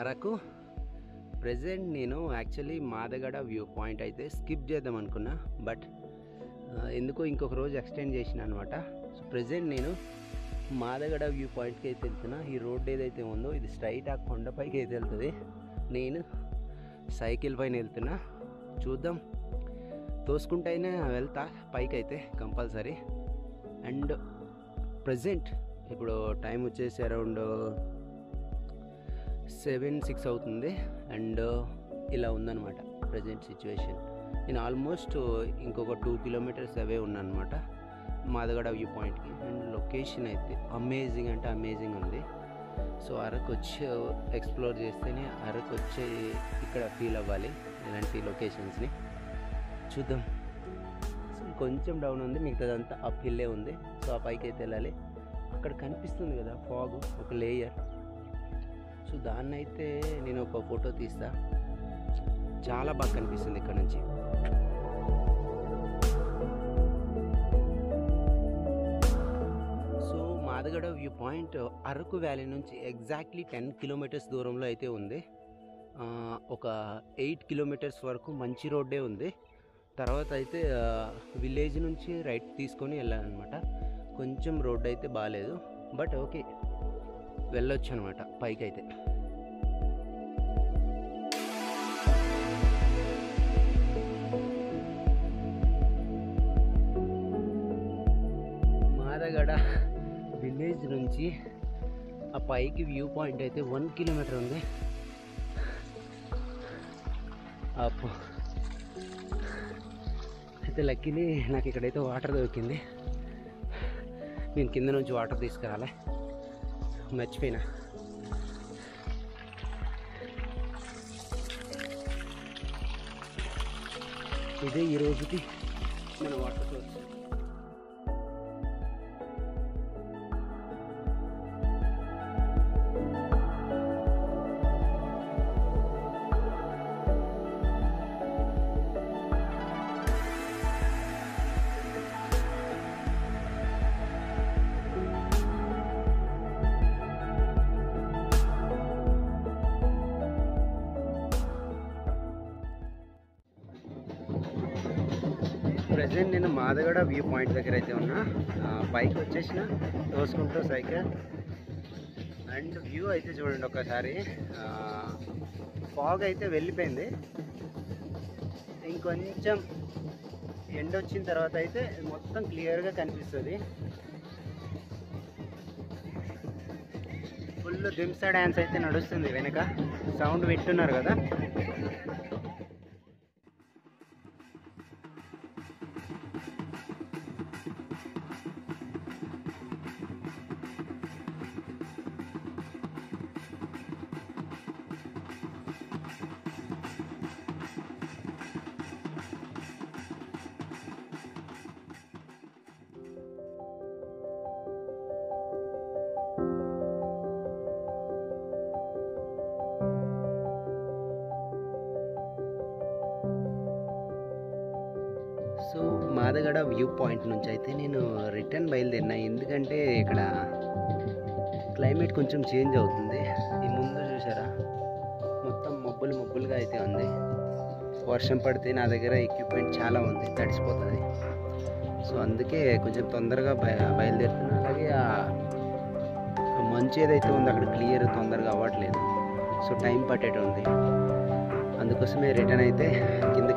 Araku. Present నేను actually మాదగడ view point అయితే skip చేద్దాం అనుకున్నా, బట్ ఎందుకో ఇంకొక రోజు ఎక్స్టెండ్ చేసిన అనమాట. సో ప్రెజెంట్ నేను మాదగడ వ్యూ పాయింట్కి అయితే వెళ్తున్నా. ఈ రోడ్ ఏదైతే ఉందో ఇది స్ట్రైట్ ఆ కొండపైకి అయితే వెళ్తుంది. నేను సైకిల్ పైన వెళ్తున్నా. చూద్దాం, తోసుకుంటైనా వెళ్తా పైకి అయితే కంపల్సరీ. అండ్ ప్రజెంట్ ఇప్పుడు టైం వచ్చేసి అరౌండ్ 7-6 అవుతుంది. అండ్ ఇలా ఉందన్నమాట ప్రజెంట్ సిచ్యువేషన్. నేను ఆల్మోస్ట్ ఇంకొక 2 కిలోమీటర్స్ అవే ఉన్నాను అనమాట మాదగడ వ్యూ పాయింట్కి. అండ్ లొకేషన్ అయితే అమేజింగ్ అంటే అమేజింగ్ ఉంది. సో అరకు వచ్చి ఎక్స్ప్లోర్ చేస్తేనే అరకు వచ్చి ఇక్కడ ఫీల్ అవ్వాలి ఇలాంటి లొకేషన్స్ని. చూద్దాం. సో కొంచెం డౌన్ ఉంది, మిగతాదంతా అప్ హిల్లే ఉంది. సో ఆ పైకి అయితే వెళ్ళాలి. అక్కడ కనిపిస్తుంది కదా ఫాగ్, ఒక లేయర్. సో దాన్ని అయితే నేను ఒక ఫోటో తీస్తా. చాలా బాగా కనిపిస్తుంది ఇక్కడ నుంచి. So Madagada view point Araku valley నుంచి ఎగ్జాక్ట్లీ 10 కిలోమీటర్స్ దూరంలో అయితే ఉంది. ఒక 8 కిలోమీటర్స్ వరకు మంచి రోడ్డే ఉంది. తర్వాత అయితే విలేజ్ నుంచి రైట్ తీసుకొని వెళ్ళాలన్నమాట. కొంచెం రోడ్ అయితే బాగాలేదు, బట్ ఓకే, వెళ్ళొచ్చు అనమాట పైకి అయితే. మాదగడ విలేజ్ నుంచి ఆ పైకి వ్యూ పాయింట్ అయితే 1 కిలోమీటర్ ఉంది. అయితే లక్కీలీ నాకు ఇక్కడైతే వాటర్ దొరికింది. నేను కింద నుంచి వాటర్ తీసుకురాలే, మర్చిపోయినా. ఇదే ఈ రోజుకి మన వాటర్ సోర్స్. ప్రజెంట్ నేను మాదగడ వ్యూ పాయింట్ దగ్గర అయితే ఉన్నా. పైకి వచ్చేసిన తోసుకుంటూ సైకిల్. అండ్ వ్యూ అయితే చూడండి ఒకసారి. ఫాగ్ అయితే వెళ్ళిపోయింది. ఇంకొంచెం ఎండ వచ్చిన తర్వాత అయితే మొత్తం క్లియర్గా కనిపిస్తుంది. ఫుల్ దింసా డ్యాన్స్ అయితే నడుస్తుంది వెనక. సౌండ్ వింటున్నారు కదా. సో మాదగడ వ్యూ పాయింట్ నుంచి అయితే నేను రిటర్న్ బయలుదేరినా. ఎందుకంటే ఇక్కడ క్లైమేట్ కొంచెం చేంజ్ అవుతుంది. ఈ ముందు చూసారా, మొత్తం మబ్బులుగా అయితే ఉంది. వర్షం పడితే నా దగ్గర ఎక్విప్మెంట్ చాలా ఉంది, తడిసిపోతుంది. సో అందుకే కొంచెం తొందరగా బయలుదేరుతున్నా. అలాగే ఆ మంచు ఏదైతే ఉందో అక్కడ క్లియర్ తొందరగా అవ్వట్లేదు. సో టైం పట్టేట ఉంది. అందుకోసమే రిటర్న్ అయితే కింద